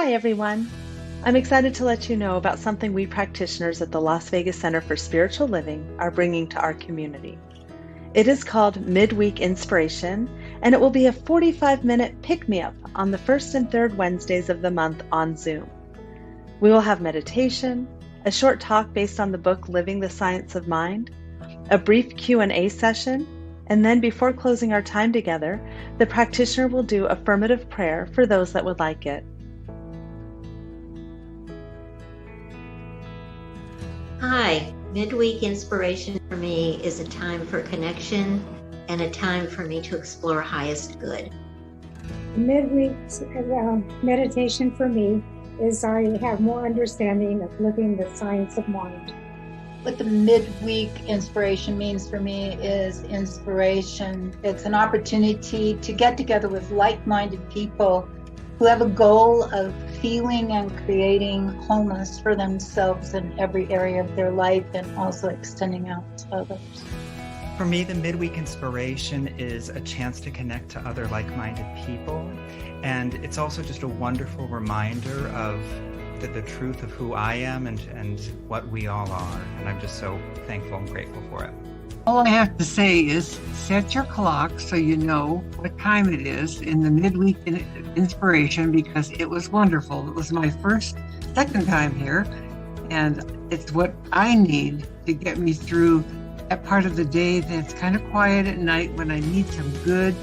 Hi, everyone. I'm excited to let you know about something we practitioners at the Las Vegas Center for Spiritual Living are bringing to our community. It is called Midweek Inspiration, and it will be a 45-minute pick-me-up on the first and third Wednesdays of the month on Zoom. We will have meditation, a short talk based on the book Living the Science of Mind, a brief Q&A session, and then before closing our time together, the practitioner will do affirmative prayer for those that would like it. Hi, midweek inspiration for me is a time for connection and a time for me to explore highest good. Midweek meditation for me is I have more understanding of living the science of mind. What the midweek inspiration means for me is inspiration. It's an opportunity to get together with like-minded people who have a goal of feeling and creating wholeness for themselves in every area of their life and also extending out to others. For me, the midweek inspiration is a chance to connect to other like-minded people. And it's also just a wonderful reminder of the truth of who I am and what we all are. And I'm just so thankful and grateful for it. All I have to say is set your clock so you know what time it is in the midweek inspiration, because it was wonderful. It was my second time here, and it's what I need to get me through that part of the day that's kind of quiet at night when I need some good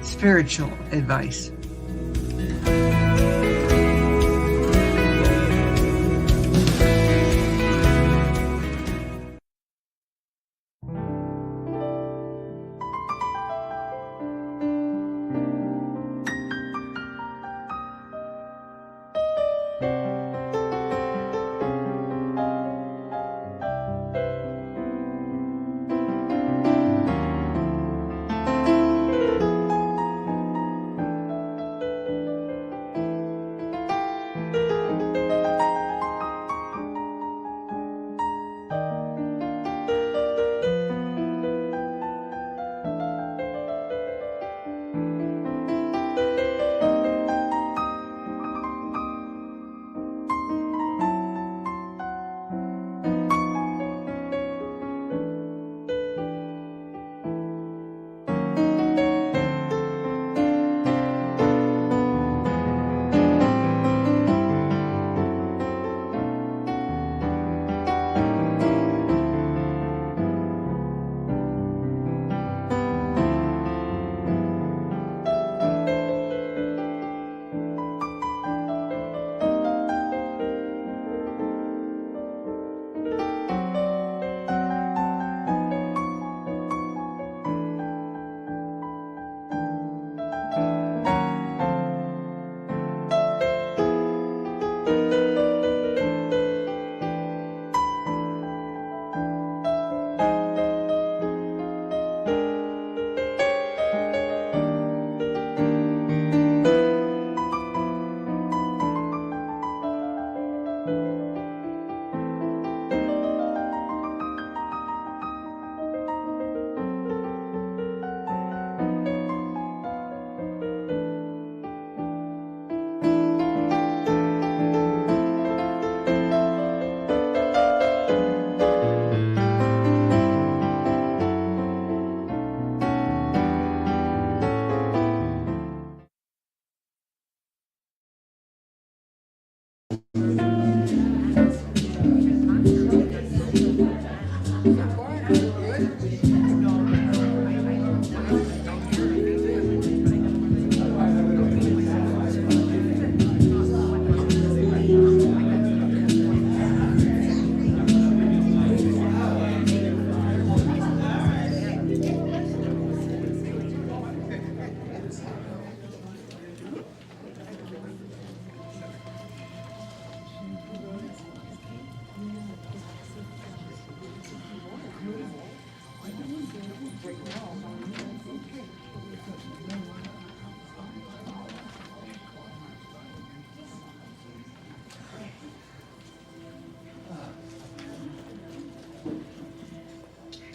spiritual advice.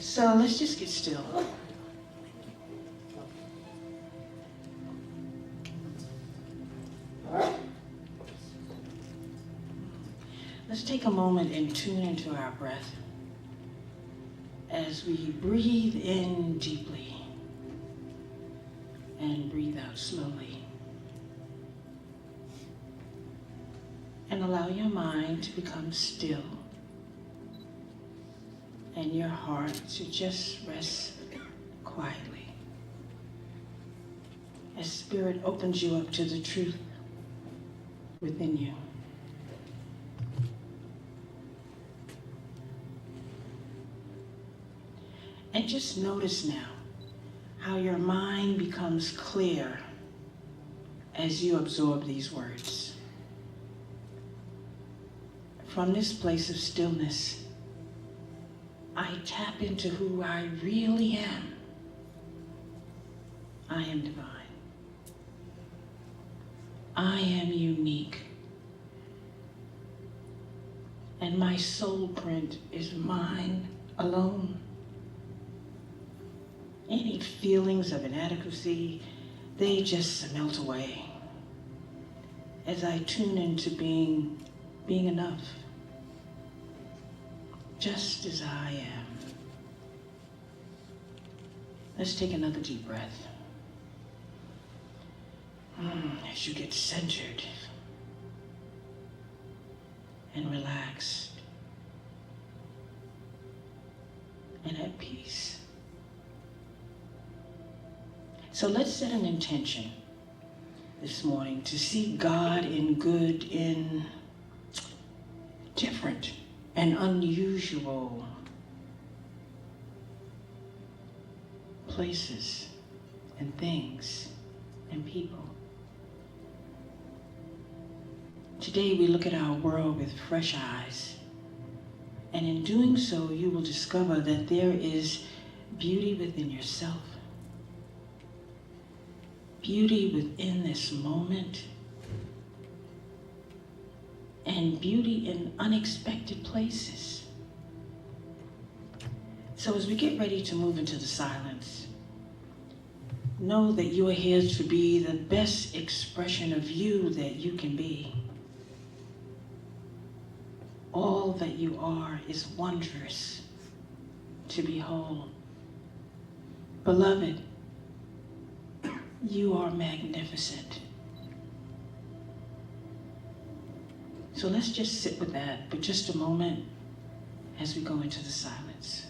So let's just get still. take a moment and tune into our breath as we breathe in deeply and breathe out slowly. And allow your mind to become still and your heart to just rest quietly as Spirit opens you up to the truth within you. And just notice now how your mind becomes clear as you absorb these words. From this place of stillness, I tap into who I really am. I am divine. I am unique. And my soul print is mine alone. Any feelings of inadequacy, they just melt away as I tune into being enough, just as I am. Let's take another deep breath. As you get centered and relaxed and at peace. So let's set an intention this morning to see God in good, in different and unusual places and things and people. Today we look at our world with fresh eyes, and in doing so you will discover that there is beauty within yourself, beauty within this moment, and beauty in unexpected places. So as we get ready to move into the silence, know that you are here to be the best expression of you that you can be. All that you are is wondrous to behold. Beloved, you are magnificent. So let's just sit with that for just a moment as we go into the silence.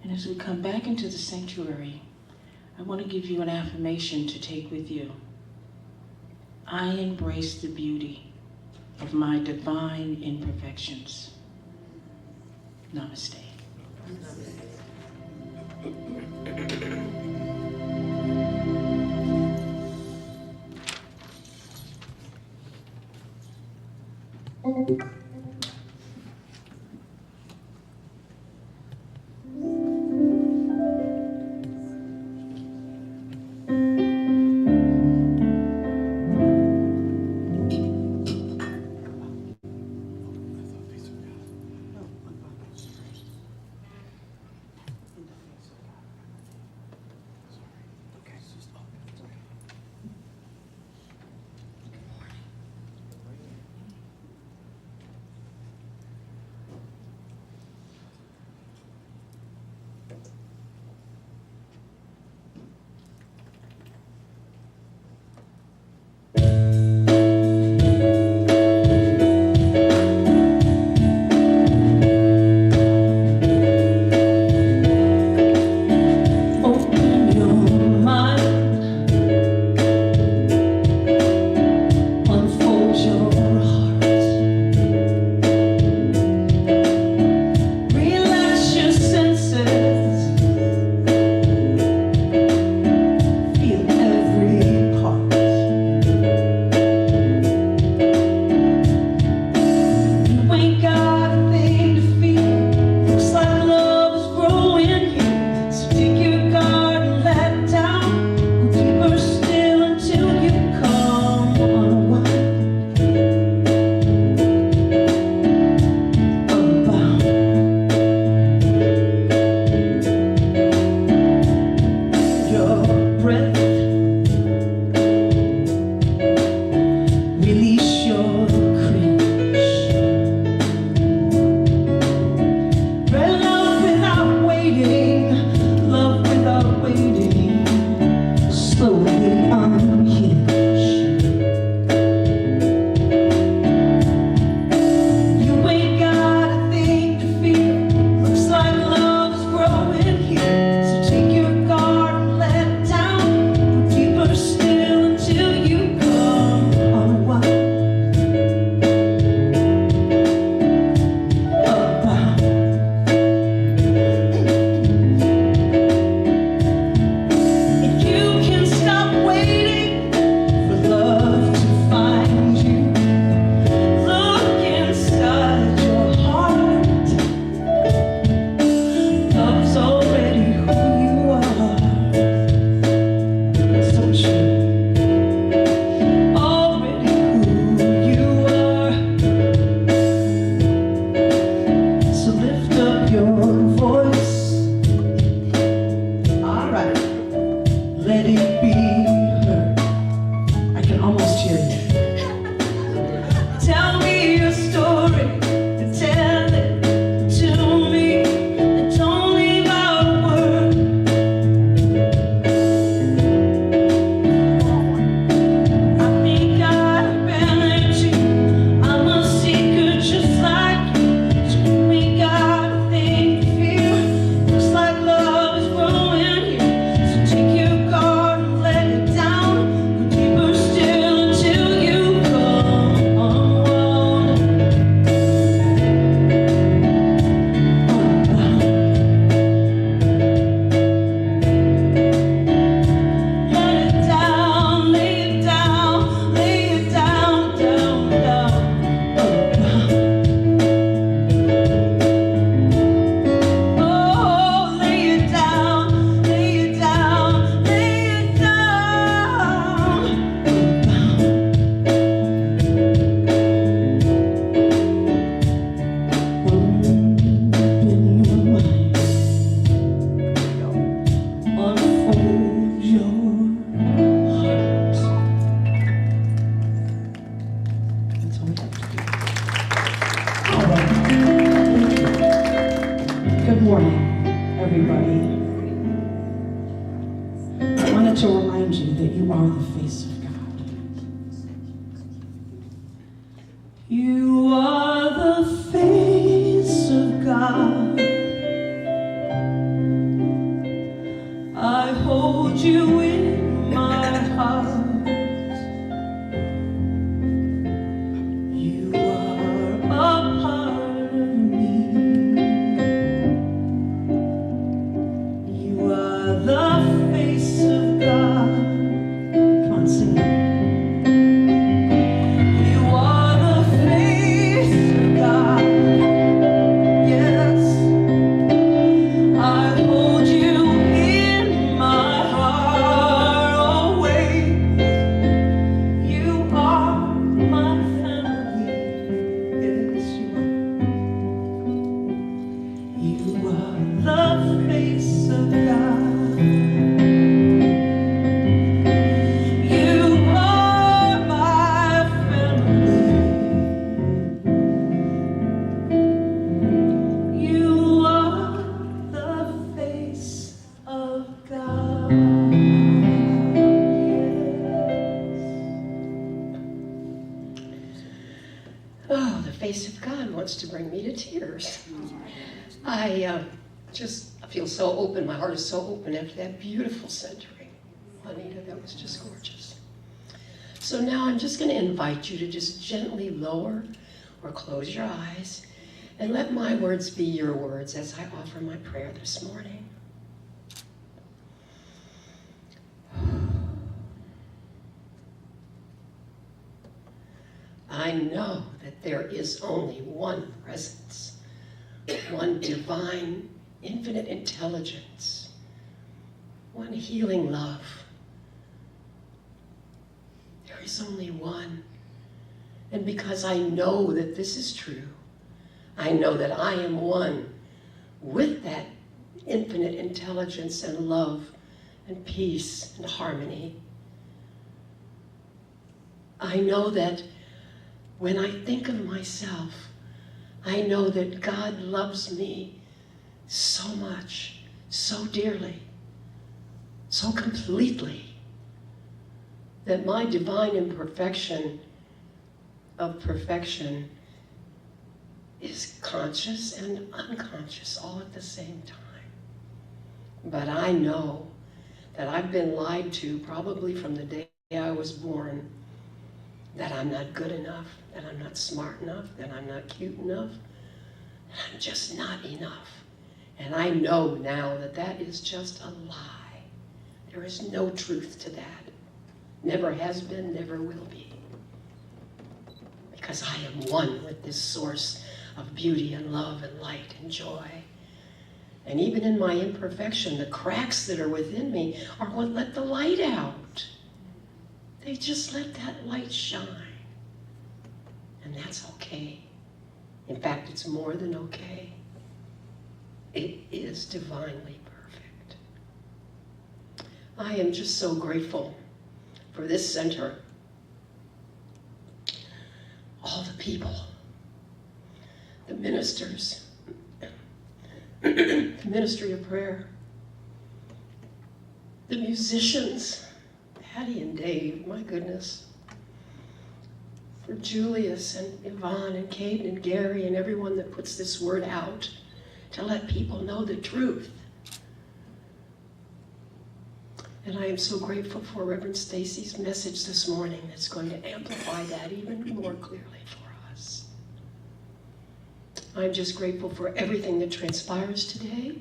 And as we come back into the sanctuary, I want to give you an affirmation to take with you. I embrace the beauty of my divine imperfections. Namaste. can almost hear you. Tell me your story, tell it to me, and don't leave out a word. I think I've been at you, I'm a seeker just like you. So we got a thing to feel, looks like love is growing here. So take your guard and let it down, go deeper still until you come unwound. Let it down, lay it down, lay it down, down, down, oh, lay it down, lay it down, lay it down. Open your mind, unfold your heart. That's all we have to do. All right. Good morning, everybody. I wanted to remind you that you are the face of God. You are the face of God. I hold you in my heart. You are a part of me. You are the face of God. Come on, sing it. You are the face of God. Yes. I hold you in my heart always. You are my family. Yes, you are the face of God. You are my family. You are the face of God. Oh, the face of God wants to bring me to tears. I feel so open. My heart is so open after that beautiful centering. Juanita, that was just gorgeous. So now I'm just going to invite you to just gently lower or close your eyes and let my words be your words as I offer my prayer this morning. I know that there is only one presence, one divine, infinite intelligence, one healing love. There is only one. And because I know that this is true, I know that I am one with that infinite intelligence and love and peace and harmony. I know that when I think of myself, I know that God loves me so much, so dearly, so completely, that my divine imperfection of perfection is conscious and unconscious all at the same time. But I know that I've been lied to probably from the day I was born, that I'm not good enough, that I'm not smart enough, that I'm not cute enough, that I'm just not enough. And I know now that that is just a lie. There is no truth to that. Never has been, never will be. Because I am one with this source of beauty and love and light and joy. And even in my imperfection, the cracks that are within me are what let the light out. They just let that light shine. And that's okay. In fact, it's more than okay. It is divinely perfect. I am just so grateful for this center all the people, the ministers, the ministry of prayer, the musicians, Patty and Dave, my goodness, for Julius and Yvonne and Kate and Gary and everyone that puts this word out to let people know the truth. And I am so grateful for Reverend Stacy's message this morning that's going to amplify that even more clearly for us. I'm just grateful for everything that transpires today.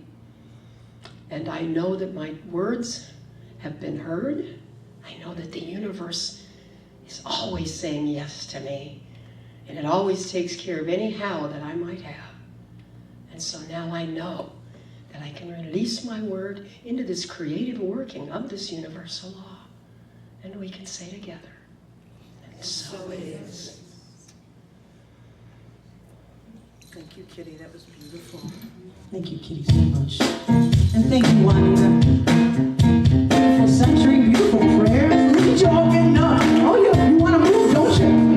And I know that my words have been heard. I know that the universe is always saying yes to me. And it always takes care of any how that I might have. And so now I know that I can release my word into this creative working of this universal law. And we can say together, and so it is. Thank you, Kitty. That was beautiful. Thank you, Kitty, so much. And thank you, Juanita. Beautiful century, beautiful prayers. Look at y'all getting up. Oh, yeah, you want to move, don't you?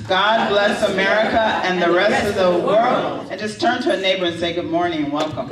God bless America and the rest of the world. And just turn to a neighbor and say good morning and welcome.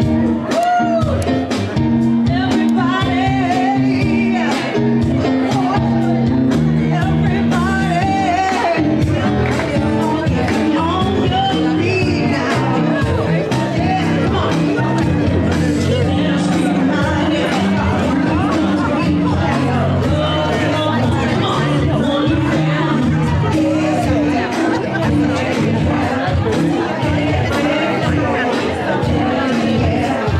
Yeah.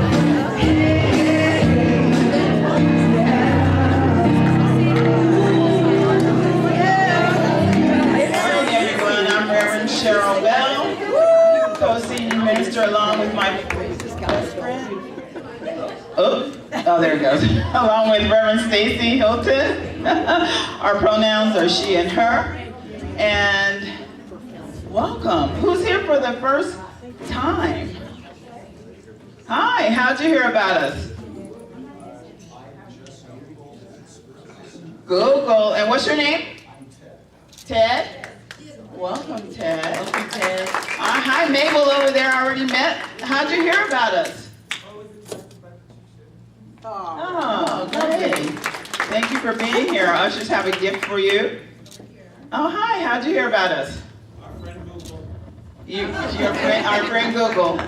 Oh, there it goes. Along with Reverend Stacy Hilton. Our pronouns are she and her. And welcome. Who's here for the first time? Hi, how'd you hear about us? Google. And what's your name? Ted? Welcome, Ted. Welcome, Ted. Hi, Mabel over there, already met. How'd you hear about us? Oh, great. Thank you for being here. Our ushers have a gift for you. Oh, hi, how'd you hear about us? Our friend Google. Our friend Google.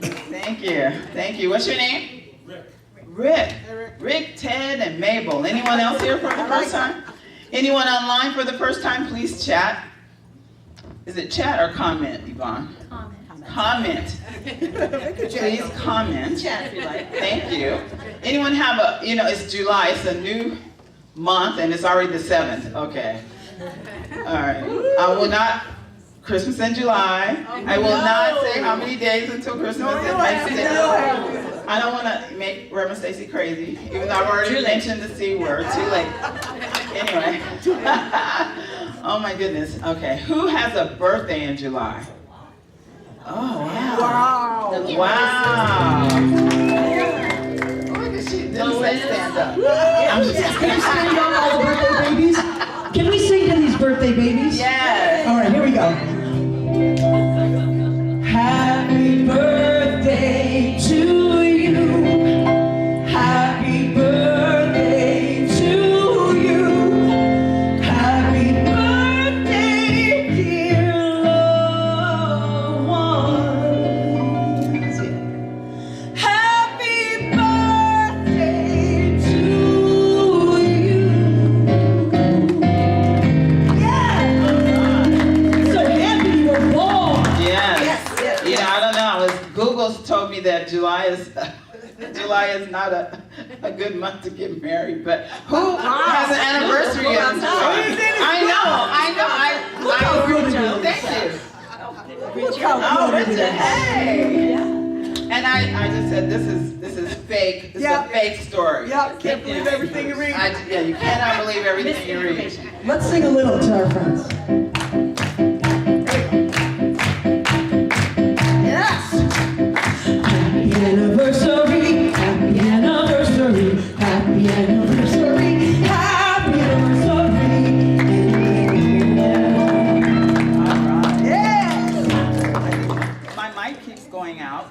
Thank you. Thank you. What's your name? Rick, Ted, and Mabel. Anyone else here for the first time? Anyone online for the first time, please chat. Is it chat or comment, Yvonne? Comment. Please comment. Chat if you like. Thank you. Anyone have it's July, it's a new month, and it's already the 7th. Okay. All right. I will not, Christmas in July. I will not say how many days until Christmas and Thanksgiving. I don't want to make Reverend Stacy crazy, even though I've already mentioned the C word. Too late. Anyway. Oh my goodness. Okay. Who has a birthday in July? Oh, wow. Wow. Look at she didn't say stand up. Can we stand up, all the birthday babies? Can we sing to these birthday babies? Yes. All right, here we go. Happy birthday to you. Happy birthday to you. Happy birthday, dear loved one. Happy birthday to you. Yeah. So happy you were born. Yes. I don't know. Google's told me that July is not a good month to get married, but who has an anniversary in July? I know. Thank you. Oh, Richard, hey. And I just said this is fake. This is a fake story. Yeah, can't believe everything you read. Yeah, you cannot believe everything you read. Let's sing a little to our friends. Yes! Happy anniversary, happy anniversary, happy anniversary, happy anniversary. Yeah! My mic keeps going out.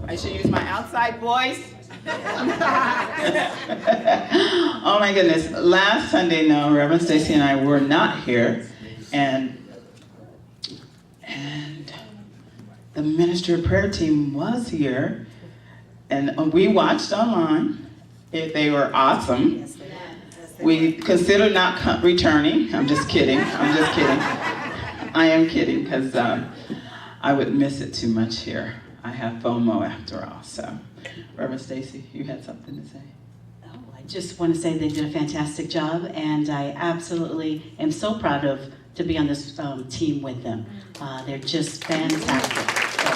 I should use my outside voice. Oh my goodness. Last Sunday, no, Reverend Stacy and I were not here. And the ministry of prayer team was here. And we watched online. They were awesome. We considered not returning. I'm just kidding. I am kidding because I would miss it too much here. I have FOMO after all. So, Reverend Stacy, you had something to say? Oh, I just want to say they did a fantastic job, and I absolutely am so proud to be on this team with them. They're just fantastic. So,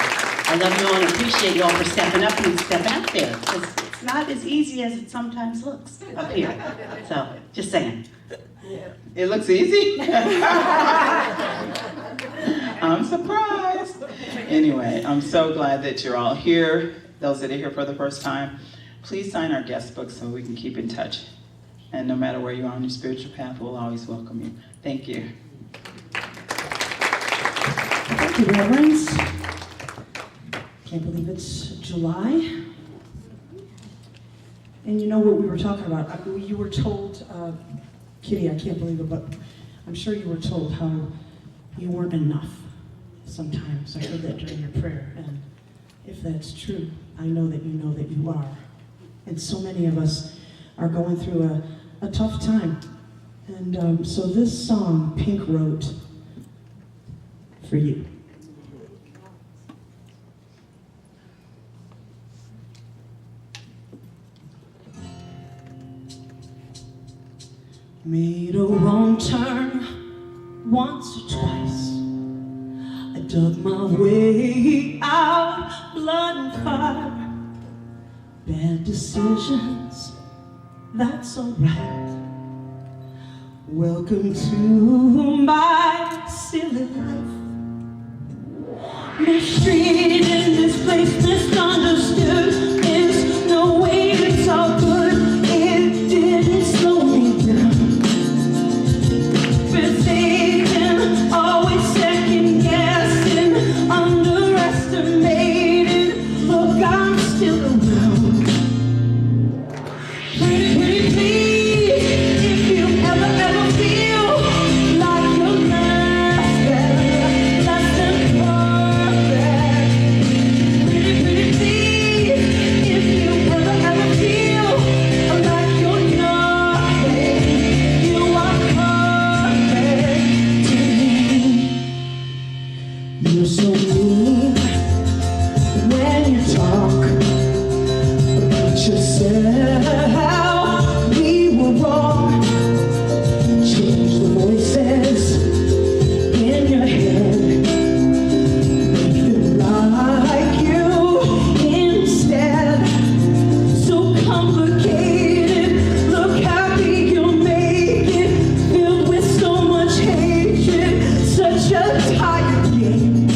I love you all and appreciate you all for stepping up and stepping out there, because it's not as easy as it sometimes looks up here. So, just saying. It looks easy? I'm surprised. Anyway, I'm so glad that you're all here. Those that are here for the first time, please sign our guest book so we can keep in touch. And no matter where you are on your spiritual path, we'll always welcome you. Thank you. Thank you, Reverends. Can't believe it's July. And you know what we were talking about? You were told, Kitty, I can't believe it, but I'm sure you were told how you weren't enough sometimes. I heard that during your prayer. And if that's true, I know that you are. And so many of us are going through a tough time. And so this song Pink wrote for you. Made a wrong turn once or twice. I dug my way out, blood and fire. bad decisions, that's alright. Welcome to my silly life. Mistreated, misplaced, misunderstood. There's no way it's all good. It didn't slow me down. Forsaken, always second guessing, underestimated. Look, I'm still around. Pretty, pretty please, if you ever feel like you're less than perfect. Pretty, pretty please, if you ever feel like you're nothing, you are perfect to me. You're so mean when you talk about yourself. We were wrong. Change the voices in your head. Make them like you instead. So complicated. Look happy you'll make it. Filled with so much hatred. Such a tired game.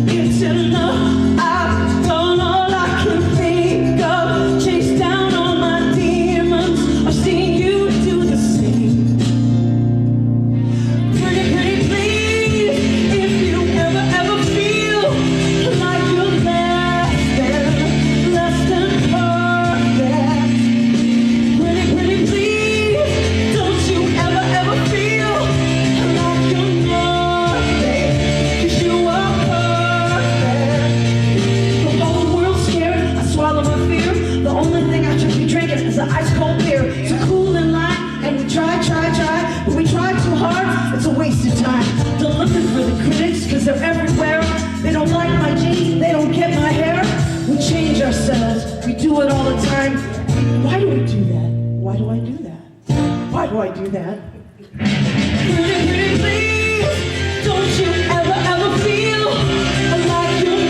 It's enough. I've done all I can think of. Chased down all my demons. I've seen you do the same. Pretty, pretty please, if you ever feel like you're less than perfect. Pretty, pretty please, don't you ever feel like you're nothing, 'cause you are perfect. The whole world's scared, I swallow my fear. The only thing I should be drinking is an ice cold beer. So cool in line, and we try, but we try too hard, it's a waste of time. Don't looking for the critics, 'cause they're everywhere. They don't like my jeans, they don't get my hair. We change ourselves, we do it all the time. Why do we do that? Why do I do that? Why do I do that? Pretty, pretty please, don't you ever feel like you're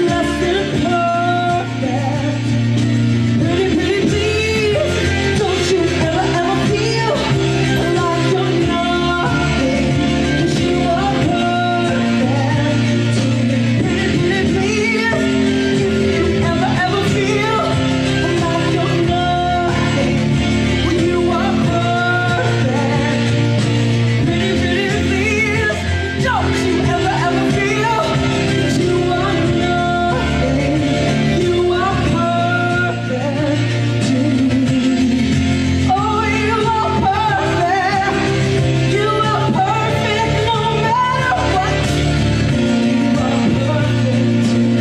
less than perfect. Pretty, pretty please, don't you ever feel like you're nothing, 'cause you are perfect to me. Pretty, pretty please, if you ever feel like you're nothing, well, you are perfect. Pretty, pretty please, don't you ever feel that you are nothing, you are perfect to me. Oh, you are perfect, you are perfect no matter what. You are perfect to me.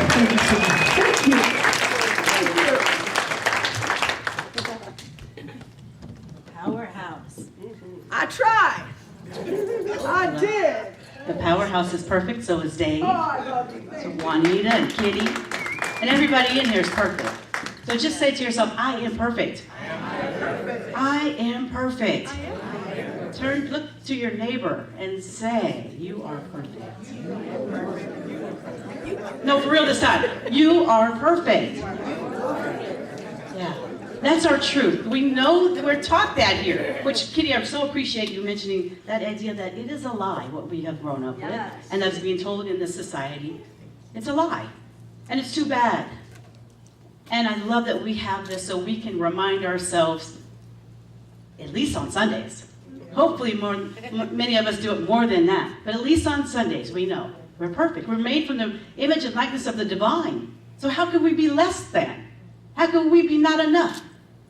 Thank you so much. Thank you. Powerhouse. I tried. I did. The powerhouse is perfect, so is Dave. Oh, I love you. So Juanita and Kitty. And everybody in here is perfect. So just say to yourself, I am perfect. I am perfect. Look to your neighbor and say, you are perfect. No, for real this time. You are perfect. Yeah. That's our truth. We know that we're taught that here. Which, Kitty, I so appreciate you mentioning that idea that it is a lie, what we have grown up with. And that's being told in this society. It's a lie. And it's too bad. And I love that we have this so we can remind ourselves, at least on Sundays. Hopefully many of us do it more than that. But at least on Sundays, we know we're perfect. We're made from the image and likeness of the divine. So how could we be less than? How could we be not enough?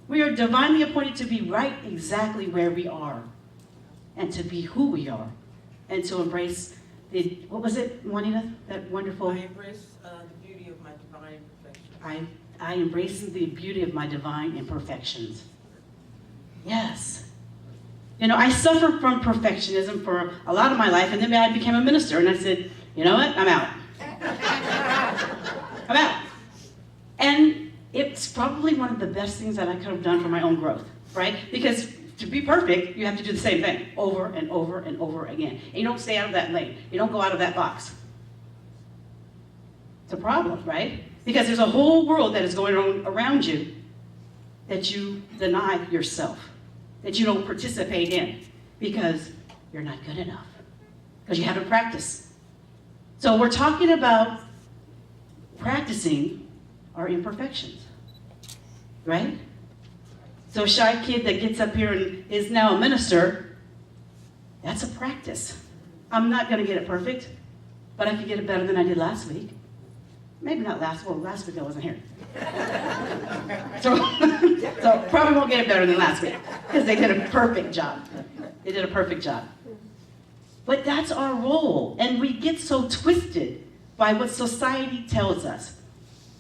We are divinely appointed to be right exactly where we are. And to be who we are. And to embrace the, what was it, Juanita? That wonderful... I embrace the beauty of my divine perfection. I embrace the beauty of my divine imperfections. Yes. You know, I suffered from perfectionism for a lot of my life, and then I became a minister, and I said, you know what, I'm out. I'm out. And it's probably one of the best things that I could have done for my own growth, right? Because to be perfect, you have to do the same thing over and over and over again. And you don't stay out of that lane. You don't go out of that box. It's a problem, right? Because there's a whole world that is going on around you that you deny yourself, that you don't participate in because you're not good enough, because you haven't practiced. So we're talking about practicing our imperfections, right? So a shy kid that gets up here and is now a minister, that's a practice. I'm not going to get it perfect, but I can get it better than I did last week. Maybe not last week I wasn't here. So probably won't get it better than last week because they did a perfect job. They did a perfect job. But that's our role, and we get so twisted by what society tells us,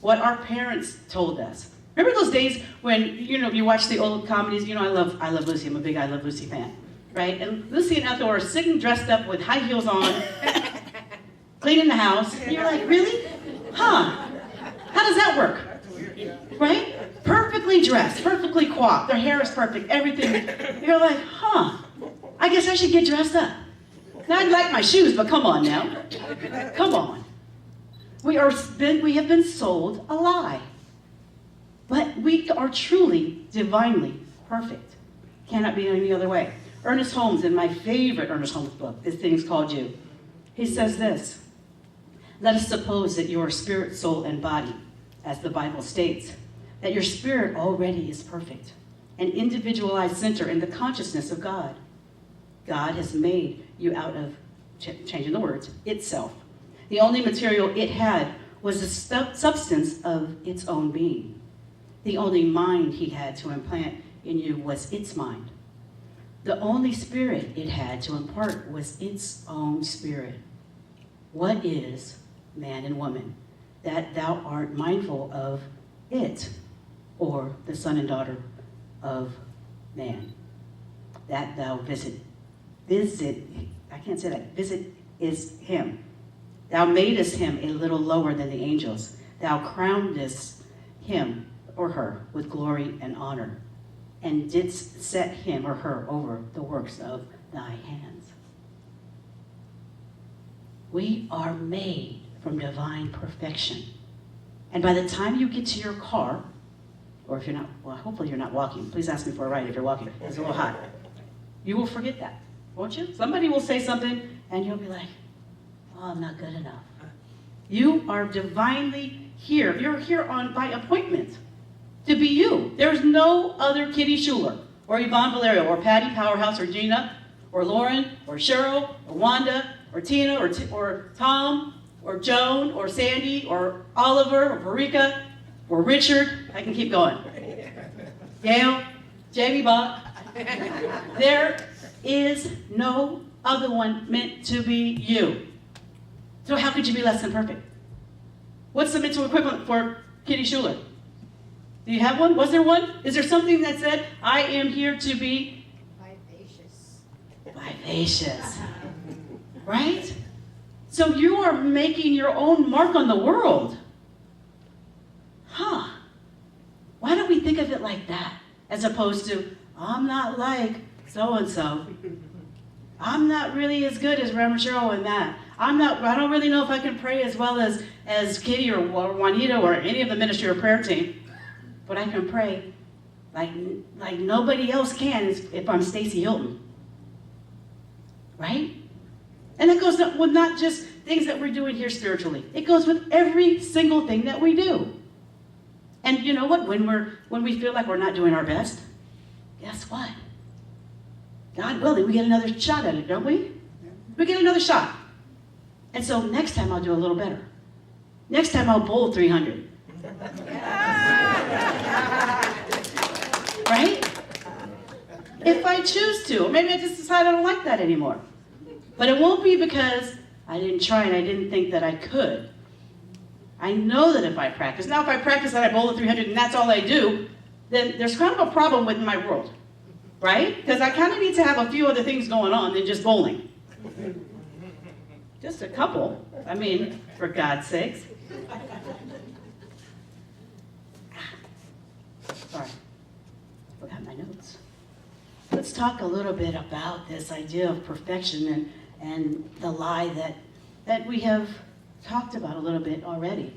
what our parents told us. Remember those days when, you watch the old comedies, I love Lucy, I'm a big I Love Lucy fan, right? And Lucy and Ethel are sitting dressed up with high heels on, cleaning the house, and you're like, really? Huh? How does that work? Right? Perfectly dressed, perfectly coiffed, their hair is perfect, everything. You're like, huh, I guess I should get dressed up. Now I'd like my shoes, but come on now. Come on. We have been sold a lie. But we are truly divinely perfect. Cannot be any other way. Ernest Holmes, in my favorite Ernest Holmes book, This Thing's Called You, he says this: let us suppose that your spirit, soul, and body, as the Bible states, that your spirit already is perfect, an individualized center in the consciousness of God. God has made you out of, changing the words, itself. The only material it had was the substance of its own being. The only mind he had to implant in you was its mind. The only spirit it had to impart was its own spirit. What is man and woman, that thou art mindful of it, or the son and daughter of man, that thou visit, I can't say that, visit is him. Thou madest him a little lower than the angels. Thou crownedest him or her with glory and honor, and didst set him or her over the works of thy hands. We are made from divine perfection. And by the time you get to your car, or if you're not, well, hopefully you're not walking. Please ask me for a ride if you're walking. It's a little hot. You will forget that, won't you? Somebody will say something, and you'll be like, oh, I'm not good enough. You are divinely here. You're here by appointment to be you. There's no other Kitty Schuler, or Yvonne Valerio, or Patty Powerhouse, or Gina, or Lauren, or Cheryl, or Wanda, or Tina, or Tom, or Joan, or Sandy, or Oliver, or Marika, or Richard. I can keep going. Gail, Jamie Bach. There is no other one meant to be you. So how could you be less than perfect? What's the mental equivalent for Kitty Schuler? Do you have one? Was there one? Is there something that said, I am here to be vivacious? Vivacious. Right? So you are making your own mark on the world. Huh. Why don't we think of it like that? As opposed to, I'm not like so-and-so. I'm not really as good as Reverend Cheryl in that. I don't really know if I can pray as well as Kitty or Juanita or any of the ministry or prayer team. But I can pray like nobody else can if I'm Stacy Hilton. Right? And that goes with not just things that we're doing here spiritually. It goes with every single thing that we do. And you know what? When we feel like we're not doing our best, guess what? God willing, we get another shot at it, don't we? We get another shot. And so next time I'll do a little better. Next time I'll bowl 300. Right? If I choose to. Or maybe I just decide I don't like that anymore. But it won't be because I didn't try and I didn't think that I could. I know that if I practice. Now if I practice and I bowl at 300 and that's all I do, then there's kind of a problem with my world. Right? Because I kind of need to have a few other things going on than just bowling. Just a couple. I mean, for God's sakes. Sorry. I forgot my notes. let's talk a little bit about this idea of perfection and the lie that we have talked about a little bit already.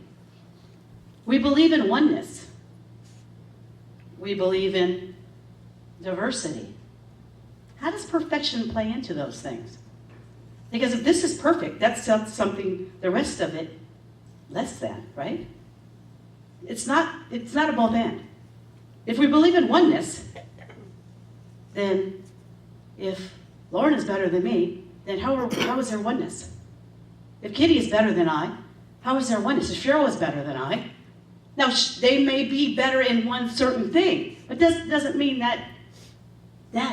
We believe in oneness. We believe in diversity. How does perfection play into those things? Because if this is perfect, that's something, the rest of it, less than, right? It's not a both and. If we believe in oneness, then if Lauren is better than me, then how is there oneness? If Kitty is better than I, how is there oneness? If Cheryl is better than I, now they may be better in one certain thing, but that doesn't mean that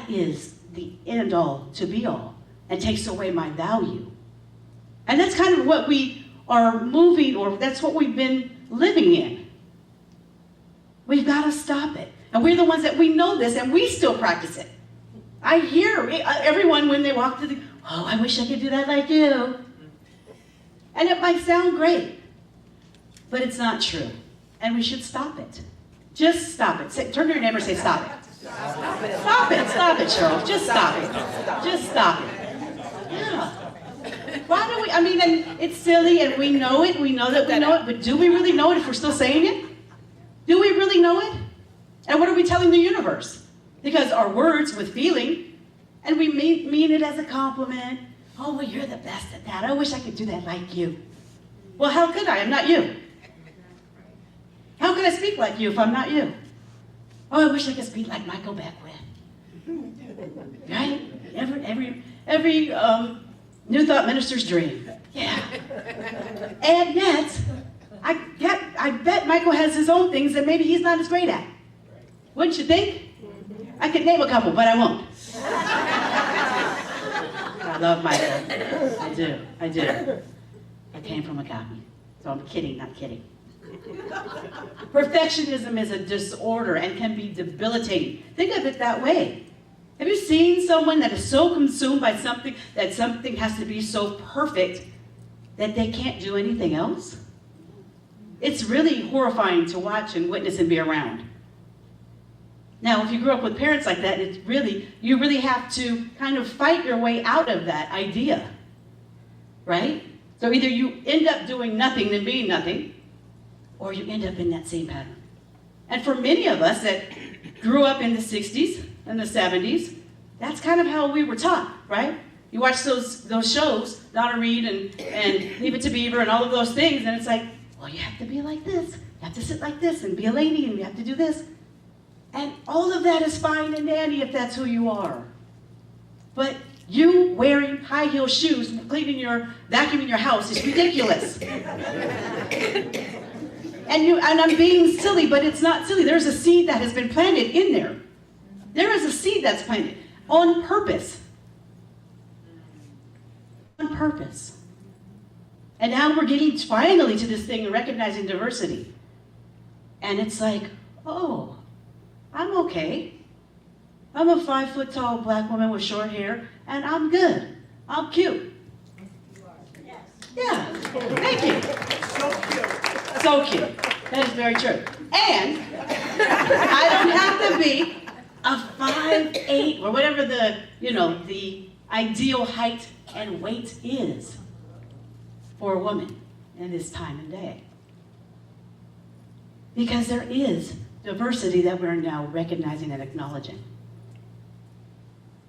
is the end all to be all and takes away my value. And that's kind of what we are moving, or that's what we've been living in. We've got to stop it. And we're the ones that we know this, and we still practice it. I hear everyone when they walk through oh, I wish I could do that like you. And it might sound great, but it's not true. And we should stop it. Just stop it. Turn to your neighbor and say, stop it. Stop it. Stop it. Stop it, Cheryl. Just stop it. Just stop it. Yeah. Why do we, and it's silly, and we know it. We know that we know it, but do we really know it if we're still saying it? Do we really know it? And what are we telling the universe? Because our words with feeling, and we mean it as a compliment. Oh, well, you're the best at that. I wish I could do that like you. Well, how could I? I'm not you. How can I speak like you if I'm not you? Oh, I wish I could speak like Michael Beckwith. Right? Every New Thought minister's dream. Yeah. And yet, I bet Michael has his own things that maybe he's not as great at. Wouldn't you think? I could name a couple, but I won't. I love Michael. I do. I came from a copy. So I'm kidding, not kidding. Perfectionism is a disorder and can be debilitating. Think of it that way. Have you seen someone that is so consumed by something that something has to be so perfect that they can't do anything else? It's really horrifying to watch and witness and be around. Now, if you grew up with parents like that, you really have to kind of fight your way out of that idea, right? So either you end up doing nothing and being nothing, or you end up in that same pattern. And for many of us that grew up in the 60s and the 70s, that's kind of how we were taught, right? You watch those shows, Donna Reed and Leave It to Beaver and all of those things, and it's like, well, you have to be like this. You have to sit like this and be a lady, and you have to do this. And all of that is fine and dandy if that's who you are. But you wearing high heel shoes, vacuuming your house is ridiculous. And I'm being silly, but it's not silly. There's a seed that has been planted in there. There is a seed that's planted on purpose. On purpose. And now we're getting finally to this thing of recognizing diversity. And it's like, oh, I'm okay. I'm a 5-foot-tall black woman with short hair, and I'm good. I'm cute. Yeah, thank you. So cute. So cute. That is very true. And I don't have to be a 5'8", or whatever the ideal height and weight is for a woman in this time and day. Because there is diversity that we're now recognizing and acknowledging.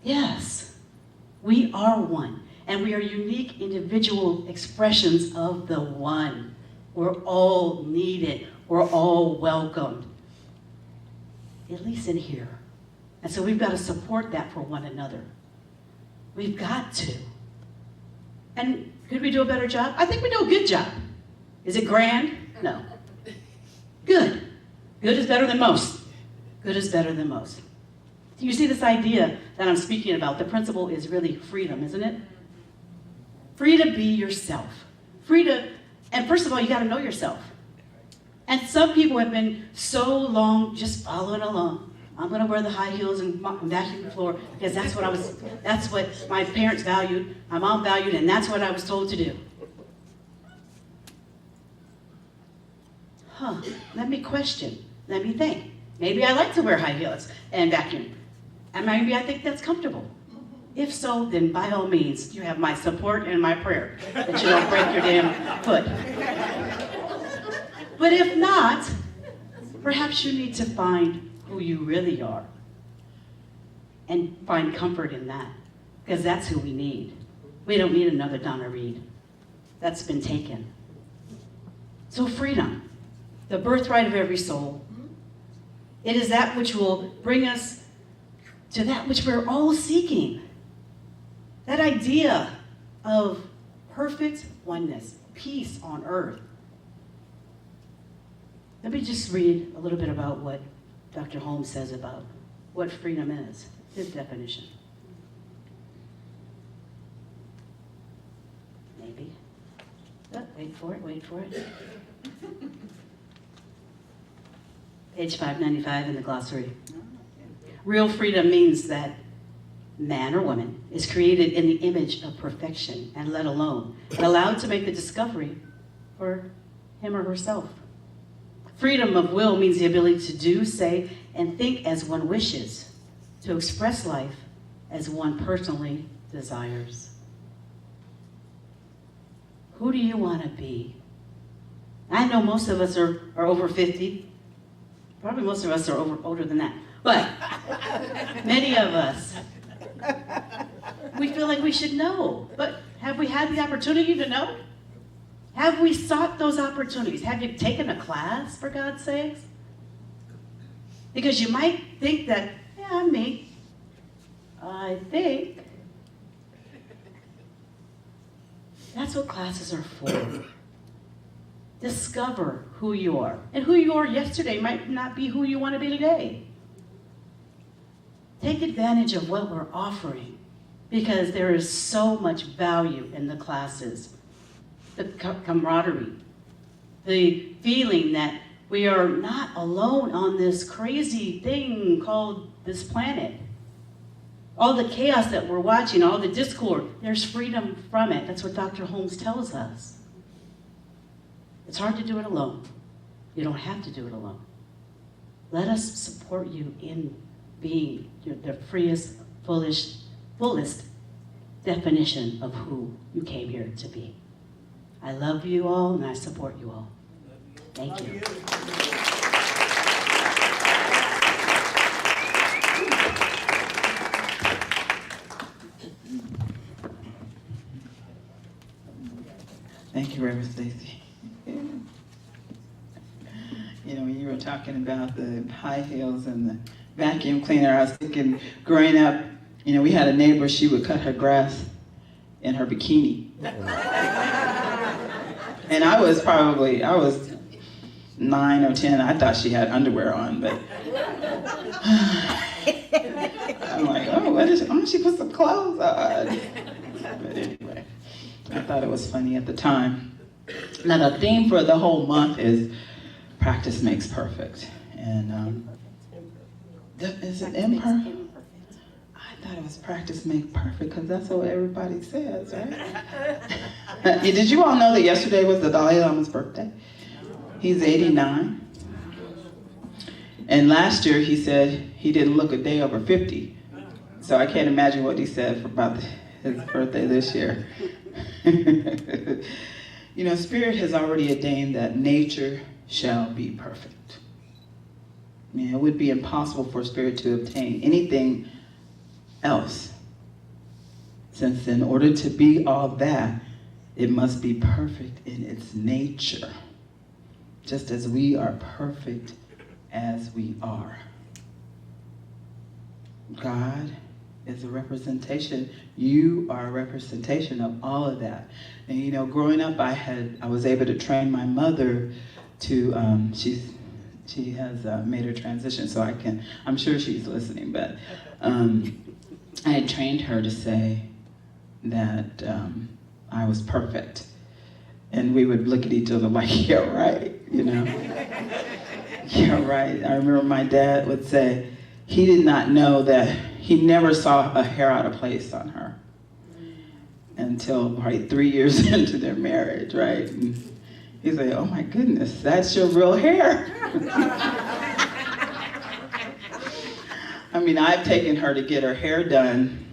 Yes, we are one, and we are unique individual expressions of the one. We're all needed. We're all welcomed, at least in here. And so we've got to support that for one another. We've got to. And could we do a better job? I think we do a good job. Is it grand? No. Good. Good is better than most. Good is better than most. You see this idea that I'm speaking about, the principle is really freedom, isn't it? Free to be yourself. Free to, and first of all, you got to know yourself. And some people have been so long just following along. I'm going to wear the high heels and vacuum the floor because that's what my parents valued, my mom valued, and that's what I was told to do. Let me question. Let me think. Maybe I like to wear high heels and vacuum. And maybe I think that's comfortable. If so, then by all means, you have my support and my prayer that you don't break your damn foot. But if not, perhaps you need to find who you really are and find comfort in that, because that's who we need. We don't need another Donna Reed. That's been taken. So freedom, the birthright of every soul. It is that which will bring us to that which we're all seeking. That idea of perfect oneness, peace on earth. Let me just read a little bit about what Dr. Holmes says about what freedom is, his definition. Maybe. Oh, wait for it. Page 595 in the glossary. Real freedom means that man or woman is created in the image of perfection and let alone, and allowed to make the discovery for him or herself. Freedom of will means the ability to do, say, and think as one wishes, to express life as one personally desires. Who do you want to be? I know most of us are over 50. Probably most of us are older than that. But many of us, we feel like we should know. But have we had the opportunity to know? Have we sought those opportunities? Have you taken a class, for God's sakes? Because you might think that, yeah, I'm me. I think. That's what classes are for. Discover who you are. And who you are yesterday might not be who you want to be today. Take advantage of what we're offering, because there is so much value in the classes. The camaraderie, the feeling that we are not alone on this crazy thing called this planet. All the chaos that we're watching, all the discord, there's freedom from it. That's what Dr. Holmes tells us. It's hard to do it alone. You don't have to do it alone. Let us support you in being the freest, fullest definition of who you came here to be. I love you all and I support you all. Thank you. Thank you, Reverend Stacy. You know, when you were talking about the high heels and the vacuum cleaner, I was thinking, growing up, you know, we had a neighbor, she would cut her grass in her bikini. And I was 9 or 10, I thought she had underwear on, but I'm like, oh, why don't she put some clothes on? But anyway, I thought it was funny at the time. Now the theme for the whole month is practice makes perfect. And is it imperfect? I thought it was practice make perfect because that's what everybody says, right? Did you all know that yesterday was the Dalai Lama's birthday? He's 89. And last year he said he didn't look a day over 50. So I can't imagine what he said about his birthday this year. You know, Spirit has already ordained that nature shall be perfect. I mean, it would be impossible for Spirit to obtain anything else, since in order to be all that, it must be perfect in its nature, just as we are perfect as we are. God is a representation. You are a representation of all of that. And you know, growing up, I was able to train my mother to, she has made her transition, so I'm sure she's listening, but I had trained her to say that I was perfect. And we would look at each other like, yeah, right, you know? Yeah, right. I remember my dad would say he did not know that he never saw a hair out of place on her until right 3 years into their marriage, right? And he's like, oh my goodness, that's your real hair. I mean, I've taken her to get her hair done,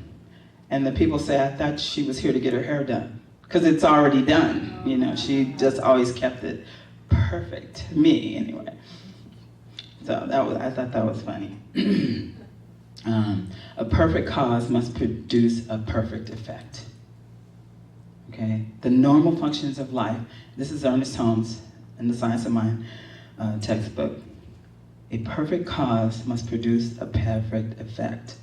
and the people say, I thought she was here to get her hair done. Because it's already done, you know. She just always kept it perfect, me anyway. So I thought that was funny. A perfect cause must produce a perfect effect. Okay, the normal functions of life. This is Ernest Holmes in the Science of Mind textbook. A perfect cause must produce a perfect effect.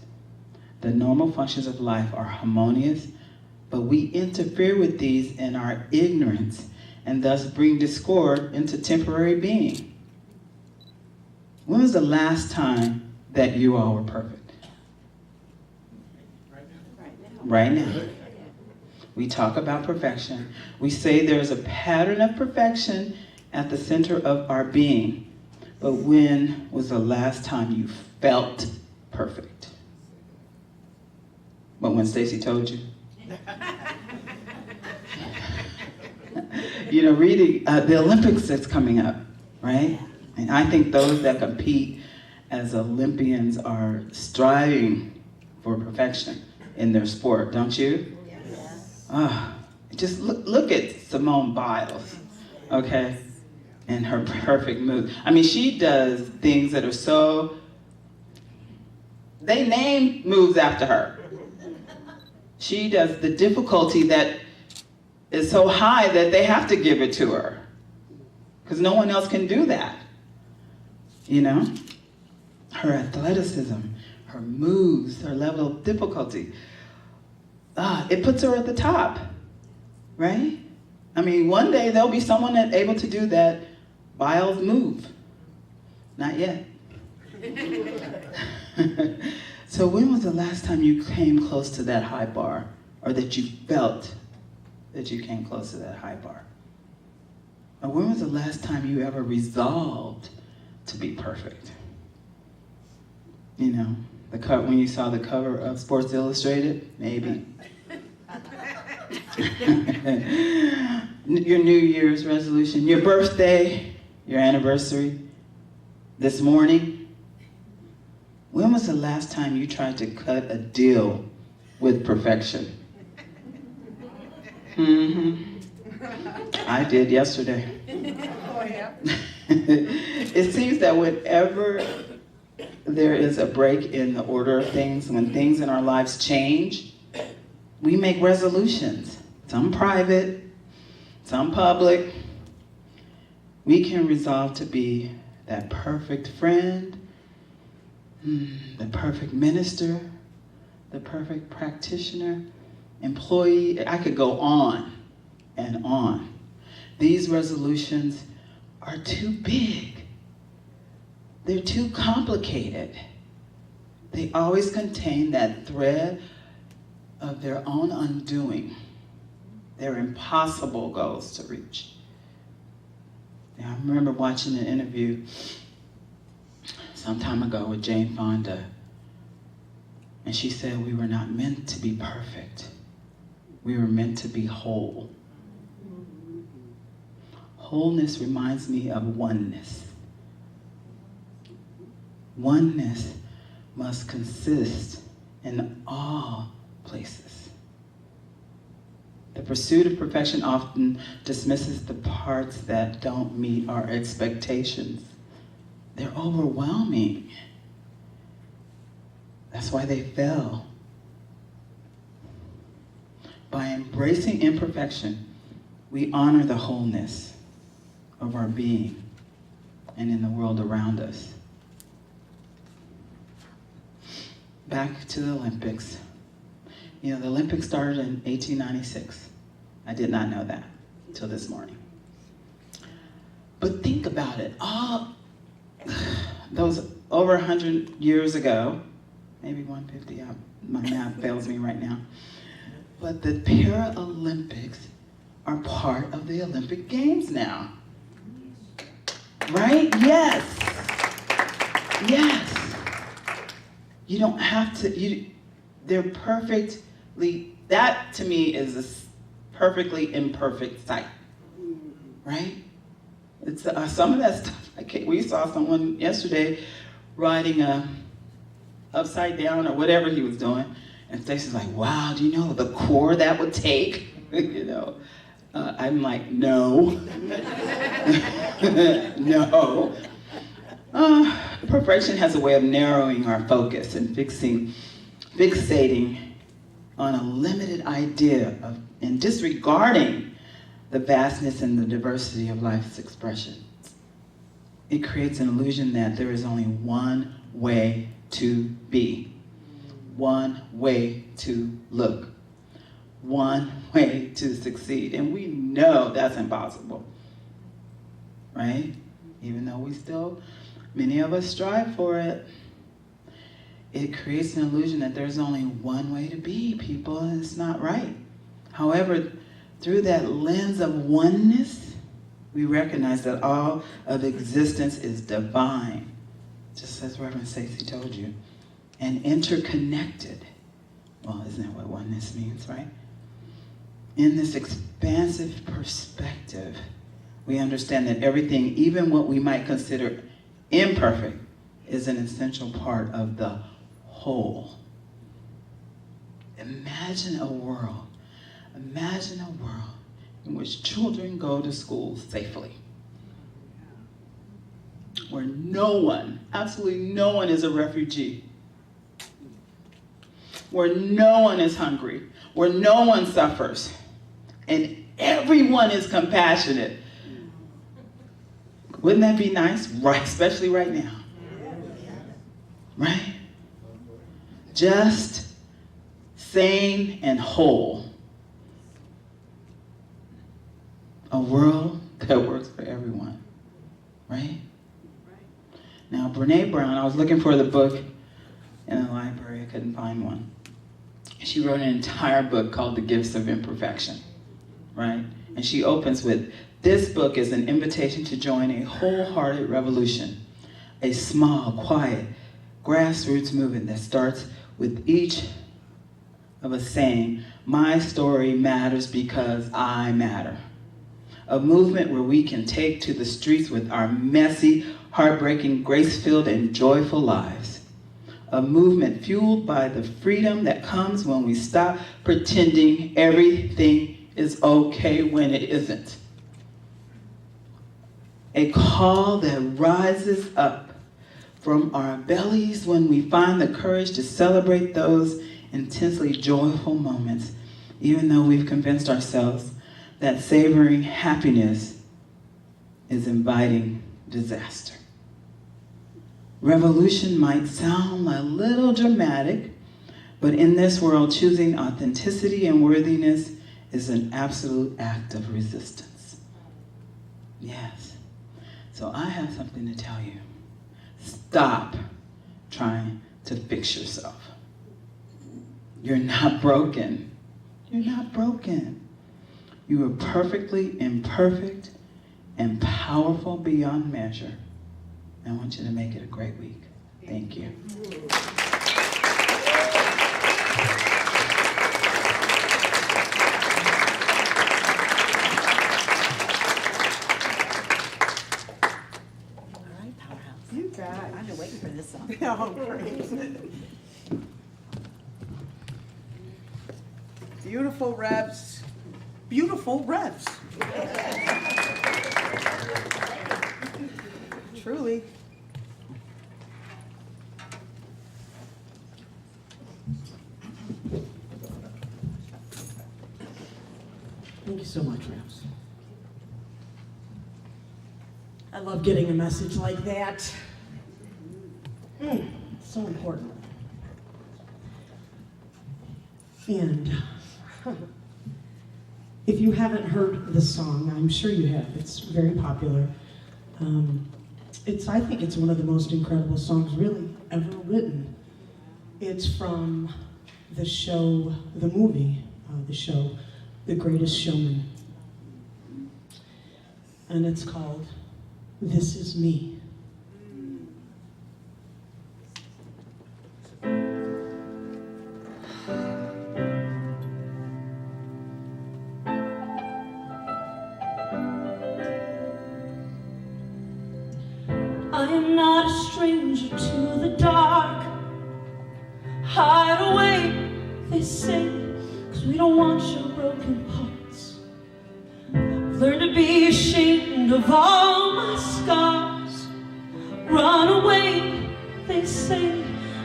The normal functions of life are harmonious, but we interfere with these in our ignorance and thus bring discord into temporary being. When was the last time that you all were perfect? Right now. We talk about perfection. We say there's a pattern of perfection at the center of our being. But when was the last time you felt perfect? But when Stacy told you? You know, reading the Olympics that's coming up, right? And I think those that compete as Olympians are striving for perfection in their sport, don't you? Yes. Just look at Simone Biles, okay? And her perfect moves. I mean, she does things that are so, they name moves after her. She does the difficulty that is so high that they have to give it to her. Because no one else can do that. You know? Her athleticism, her moves, her level of difficulty. It puts her at the top, right? I mean, one day there'll be someone that's able to do that Biles move. Not yet. So when was the last time you came close to that high bar, or that you felt that you came close to that high bar? Or when was the last time you ever resolved to be perfect? You know, when you saw the cover of Sports Illustrated, maybe. Your New Year's resolution, your birthday, your anniversary, this morning. When was the last time you tried to cut a deal with perfection? I did yesterday. It seems that whenever there is a break in the order of things, when things in our lives change, we make resolutions, some private, some public. We can resolve to be that perfect friend, the perfect minister, the perfect practitioner, employee. I could go on and on. These resolutions are too big. They're too complicated. They always contain that thread of their own undoing. They're impossible goals to reach. Now, I remember watching an interview some time ago with Jane Fonda, and she said we were not meant to be perfect. We were meant to be whole. Wholeness reminds me of oneness. Oneness must consist in all places. The pursuit of perfection often dismisses the parts that don't meet our expectations. They're overwhelming. That's why they fail. By embracing imperfection, we honor the wholeness of our being and in the world around us. Back to the Olympics. You know, the Olympics started in 1896. I did not know that until this morning. But think about it. All those over 100 years ago, maybe 150, my math fails me right now. But the Paralympics are part of the Olympic Games now. Right? Yes. Yes. You don't have to, they're perfectly, that to me is a perfectly imperfect sight. Right? It's some of that stuff, we saw someone yesterday riding upside down or whatever he was doing. And Stacy's like, wow, do you know the core that would take? You know, I'm like, no. No. Perfection has a way of narrowing our focus and fixating on a limited idea of, and disregarding the vastness and the diversity of life's expression. It creates an illusion that there is only one way to be, one way to look, one way to succeed. And we know that's impossible, right? Even though many of us strive for it. It creates an illusion that there's only one way to be, people, and it's not right. However, through that lens of oneness, we recognize that all of existence is divine, just as Reverend Stacey told you, and interconnected. Well, isn't that what oneness means, right? In this expansive perspective, we understand that everything, even what we might consider imperfect, is an essential part of the whole. Imagine a world in which children go to school safely, where no one, absolutely no one, is a refugee, where no one is hungry, where no one suffers, and everyone is compassionate. Wouldn't that be nice? Right, especially right now. Right? Just, sane, and whole. A world that works for everyone. Right? Now, Brene Brown, I was looking for the book in the library, I couldn't find one. She wrote an entire book called The Gifts of Imperfection. Right? And she opens with, this book is an invitation to join a wholehearted revolution, a small, quiet, grassroots movement that starts with each of us saying, my story matters because I matter. A movement where we can take to the streets with our messy, heartbreaking, grace-filled, and joyful lives. A movement fueled by the freedom that comes when we stop pretending everything is okay when it isn't. A call that rises up from our bellies when we find the courage to celebrate those intensely joyful moments, even though we've convinced ourselves that savoring happiness is inviting disaster. Revolution might sound a little dramatic, but in this world, choosing authenticity and worthiness is an absolute act of resistance. Yes. So I have something to tell you. Stop trying to fix yourself. You're not broken. You're not broken. You are perfectly imperfect and powerful beyond measure. I want you to make it a great week. Thank you. I've been waiting for this song. Oh, great. Beautiful reps. Beautiful reps. Truly. Thank you so much, Reps. I love getting a message like that. So important. And if you haven't heard the song, I'm sure you have. It's very popular. I think it's one of the most incredible songs really ever written. It's from the show, the movie, the show, The Greatest Showman. And it's called This Is Me. I am not a stranger to the dark. hide away, they say, 'cause we don't want your broken parts. I've learned to be ashamed of all my scars. Run away, they say,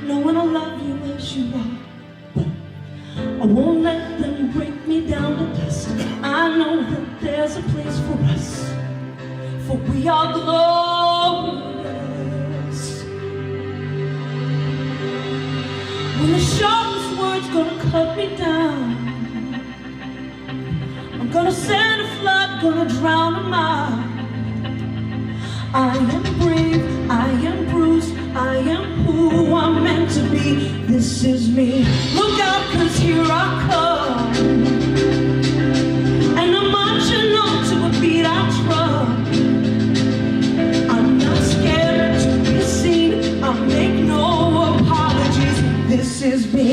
knowing I love you as you are. But I won't let them break me down to dust. I know that there's a place for us, for we are glorious. When the sharpest word's gonna cut me down, I'm gonna send a flood, gonna drown them out. I am brave, I am bruised, I am who I'm meant to be. This is me. Look out, 'cause here I come, and I'm marching on to a beat I drum. I'm not scared to be seen, I make no apologies. This is me.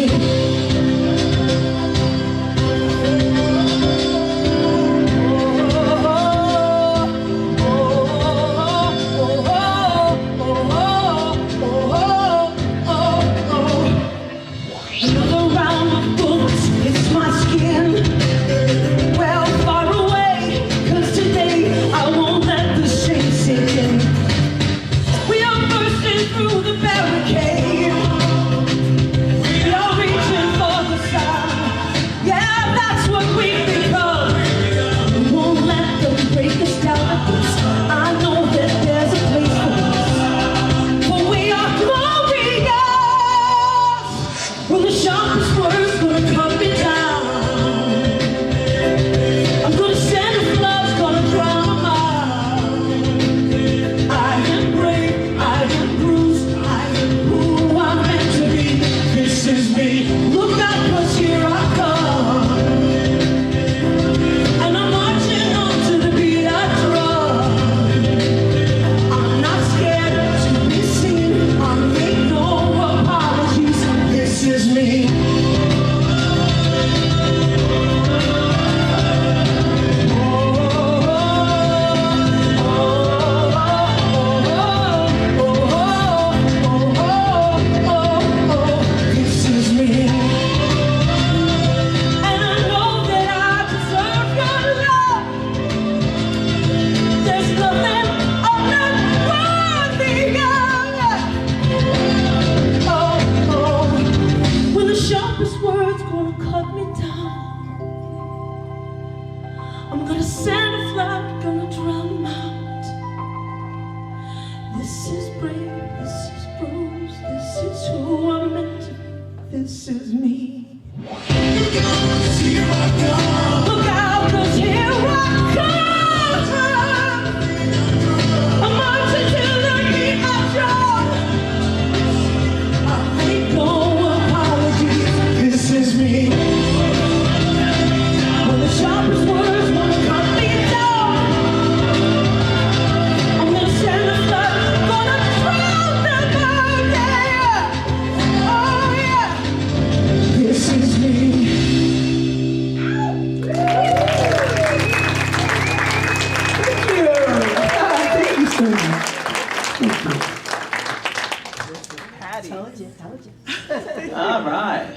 All right.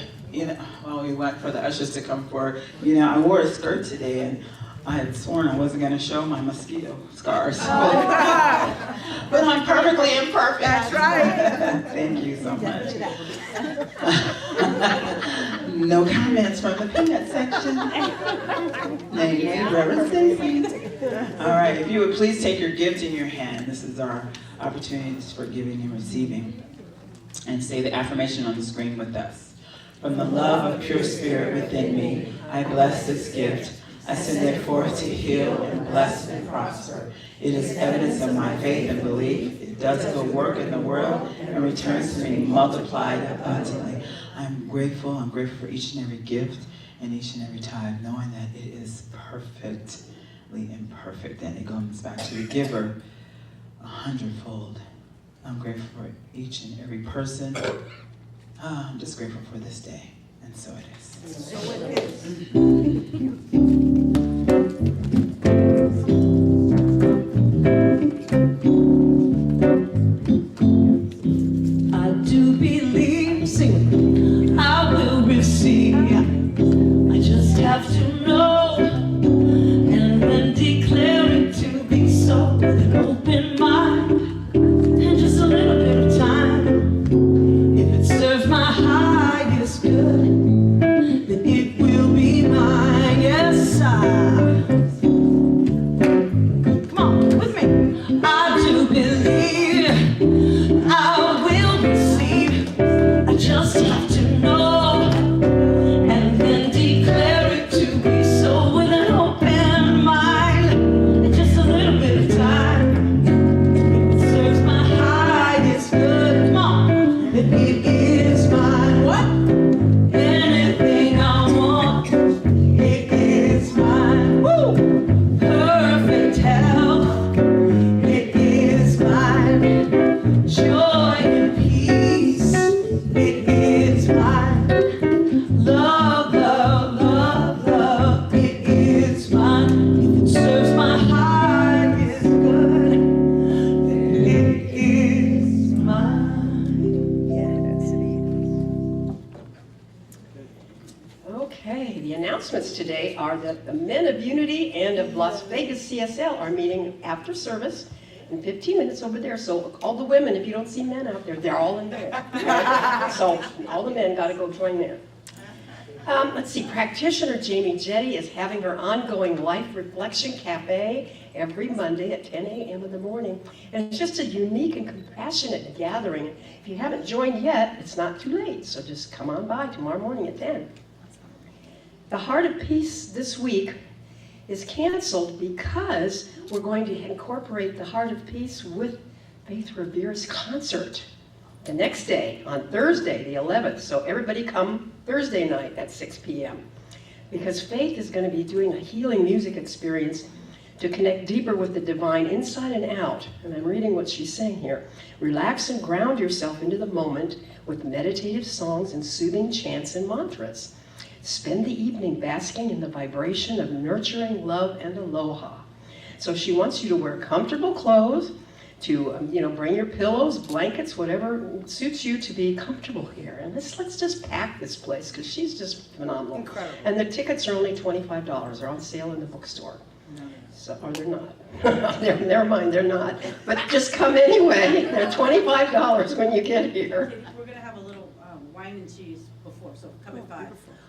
Well, we went for the ushers to come forward. I wore a skirt today, and I had sworn I wasn't going to show my mosquito scars. But I'm perfectly imperfect. That's right. Thank you so much. No comments from the peanut section. Thank you, Reverend Stacy. All right, if you would please take your gift in your hand. This is our opportunity for giving and receiving. And say the affirmation on the screen with us. From the love of pure spirit within me, I bless this gift. I send it forth to heal and bless and prosper. It is evidence of my faith and belief. It does good work in the world and returns to me multiplied abundantly. I'm grateful for each and every gift and each and every tithe, knowing that it is perfectly imperfect, and it comes back to the giver 100-fold. I'm grateful for each and every person. I'm just grateful for this day, and so it is. So it is. I do believe, sing it. are that the men of Unity and of Las Vegas CSL are meeting after service in 15 minutes over there. So all the women, if you don't see men out there, they're all in there. Right? So all the men got to go join there. Let's see, practitioner Jamie Jetty is having her ongoing Life Reflection Cafe every Monday at 10 a.m. in the morning. And it's just a unique and compassionate gathering. If you haven't joined yet, it's not too late. So just come on by tomorrow morning at 10. The Heart of Peace this week is canceled because we're going to incorporate the Heart of Peace with Faith Revere's concert the next day, on Thursday, the 11th. So everybody come Thursday night at 6 p.m. because Faith is going to be doing a healing music experience to connect deeper with the divine inside and out. And I'm reading what she's saying here. Relax and ground yourself into the moment with meditative songs and soothing chants and mantras. Spend the evening basking in the vibration of nurturing love and aloha. So she wants you to wear comfortable clothes, to bring your pillows, blankets, whatever suits you to be comfortable here. And let's just pack this place because she's just phenomenal. Incredible. And the tickets are only $25. They're on sale in the bookstore. So, or they're not. Never mind, they're not. But just come anyway. They're $25 when you get here. We're going to have a little wine and cheese before, so come at 5.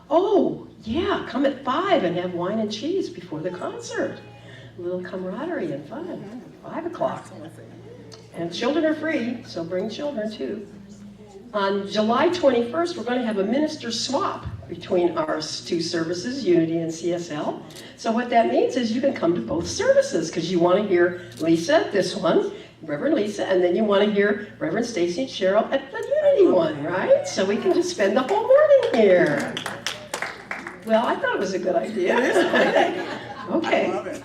Oh, yeah, come at 5 and have wine and cheese before the concert. A little camaraderie and fun. 5 o'clock. And children are free, so bring children too. On July 21st, we're going to have a minister swap between our two services, Unity and CSL. So what that means is you can come to both services because you want to hear Lisa, this one, Reverend Lisa, and then you want to hear Reverend Stacy and Cheryl at the Unity one, right? So we can just spend the whole morning here. Well, I thought it was a good idea. Okay. I love it.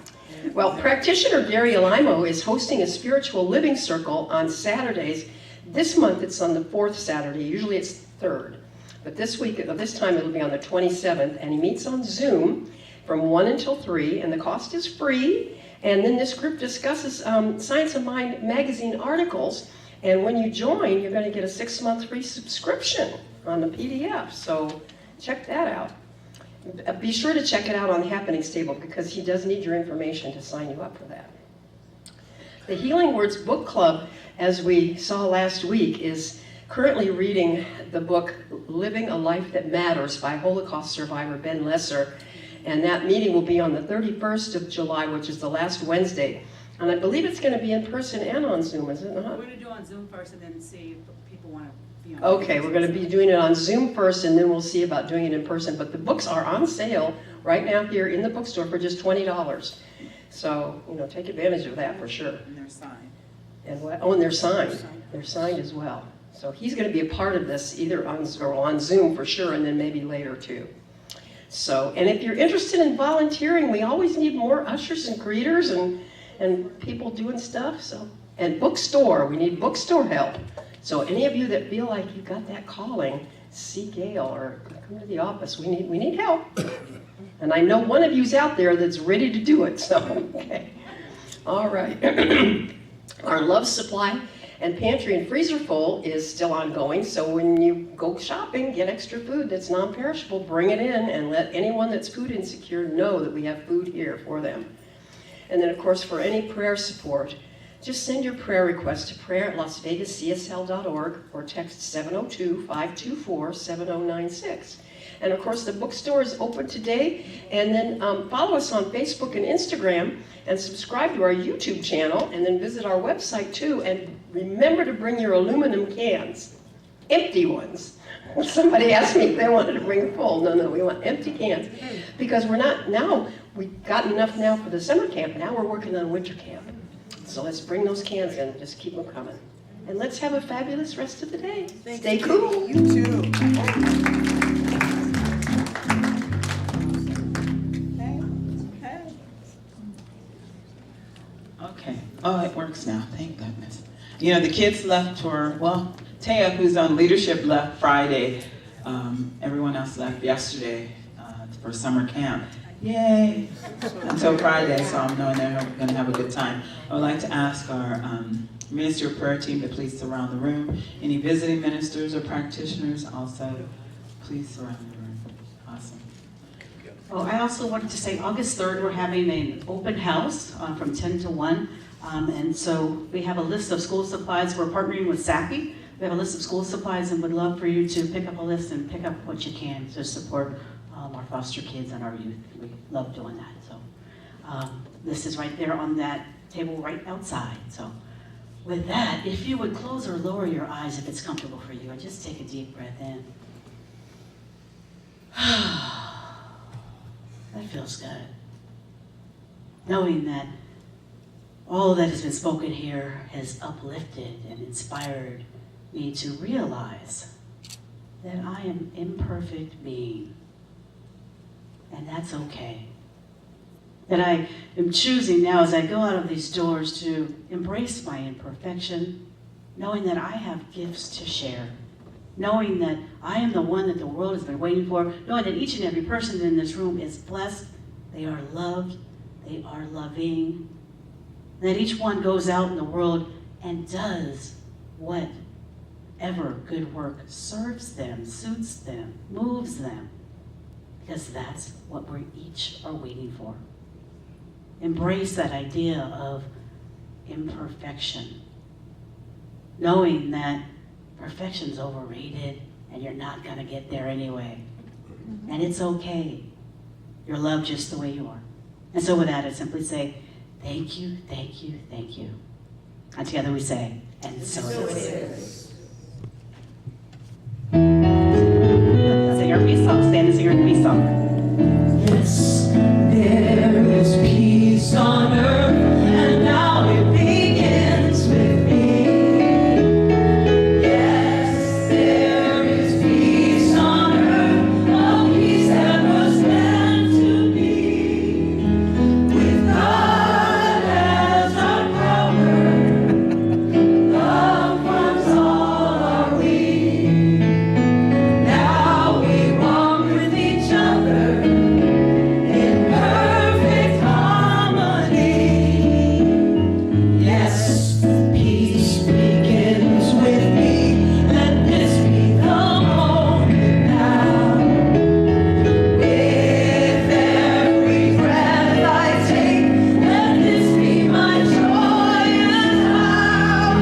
Well, practitioner Gary Alimo is hosting a spiritual living circle on Saturdays. This month it's on the 4th Saturday, usually it's 3rd. But this time it'll be on the 27th, and he meets on Zoom from 1 until 3, and the cost is free. And then this group discusses Science of Mind magazine articles, and when you join, you're going to get a 6-month free subscription on the PDF, so check that out. Be sure to check it out on the Happenings table because he does need your information to sign you up for that. The Healing Words Book Club, as we saw last week, is currently reading the book Living a Life That Matters by Holocaust survivor Ben Lesser. And that meeting will be on the 31st of July, which is the last Wednesday. And I believe it's going to be in person and on Zoom, is it not? We're going to do it on Zoom first and then see if people want to be on. Okay, we're going to be doing it on Zoom first, and then we'll see about doing it in person. But the books are on sale right now here in the bookstore for just $20. So, take advantage of that for sure. And they're signed. And what? Oh, and they're signed. They're signed as well. So he's going to be a part of this either on Zoom for sure, and then maybe later too. So, and if you're interested in volunteering, we always need more ushers and greeters and people doing stuff. So, and bookstore, we need bookstore help. So any of you that feel like you got that calling, see Gail or come to the office. We need help. And I know one of you's out there that's ready to do it. So, okay. All right. Our Love Supply and Pantry and Freezer Full is still ongoing. So when you go shopping, get extra food that's non-perishable, bring it in and let anyone that's food insecure know that we have food here for them. And then, of course, for any prayer support, just send your prayer request to prayer@lasvegascsl.org or text 702-524-7096. And of course, the bookstore is open today. And then follow us on Facebook and Instagram and subscribe to our YouTube channel and then visit our website too. And remember to bring your aluminum cans, empty ones. Somebody asked me if they wanted to bring full. No, we want empty cans. Because we've got enough now for the summer camp. Now we're working on winter camp. So let's bring those cans in, just keep them coming. And let's have a fabulous rest of the day. Stay cool. You too. Okay. Oh, it works now. Thank goodness. The kids left Taya, who's on leadership, left Friday. Everyone else left yesterday for summer camp. Yay! Until Friday, so I'm knowing they're going to have a good time. I would like to ask our ministry of prayer team to please surround the room. Any visiting ministers or practitioners also, please surround the room. Awesome. Oh, I also wanted to say August 3rd, we're having an open house from 10 to 1. And so we have a list of school supplies. We're partnering with SAPI. We have a list of school supplies and would love for you to pick up a list and pick up what you can to support our foster kids and our youth. We love doing that. So this is right there on that table right outside. So with that, if you would close or lower your eyes if it's comfortable for you, and just take a deep breath in. That feels good. Knowing that all that has been spoken here has uplifted and inspired me to realize that I am imperfect being, and that's okay. That I am choosing now as I go out of these doors to embrace my imperfection, knowing that I have gifts to share, knowing that I am the one that the world has been waiting for, knowing that each and every person in this room is blessed, they are loved, they are loving, that each one goes out in the world and does whatever good work serves them, suits them, moves them, because that's what we each are waiting for. Embrace that idea of imperfection, knowing that perfection's overrated and you're not gonna get there anyway. And it's okay. You're loved just the way you are. And so with that, I simply say, thank you, thank you, thank you. And together we say, and so it is. Sing our peace song, stand and sing our peace song. Yes, there is peace on earth, and now it begins with me. Yes, there is peace on earth, a peace that was meant to be. With God as our power, loved ones all are we. Now we walk with each other in perfect harmony. Yes, peace begins with me. Let this be the moment now. With every breath I take, let this be my joy and how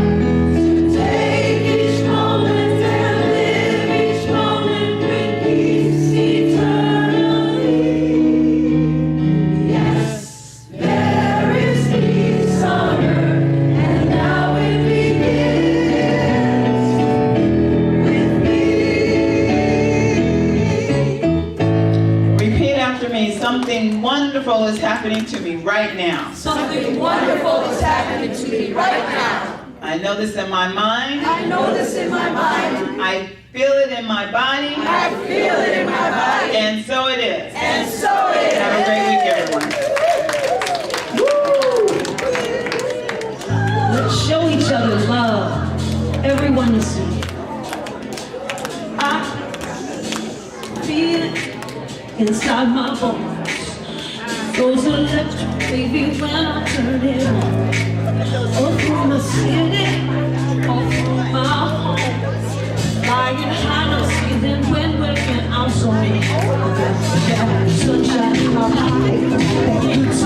to take each moment and live each moment with peace eternally. Yes, there is peace on earth, and now it begins with me. Repeat after me. Something wonderful is happening to me right now. Something wonderful is happening to me right now. I know this in my mind. I know this in my mind. I feel it in my body. I feel it in my body. And so it is. And so it is. Have a great week, everyone. Let's show each other love. Everyone listen. I feel it inside my bones. Goes electric, baby, when I turn it on. All through my city, all through my home. Lying high, no season when we're in our zone. Yeah, sunshine in our life.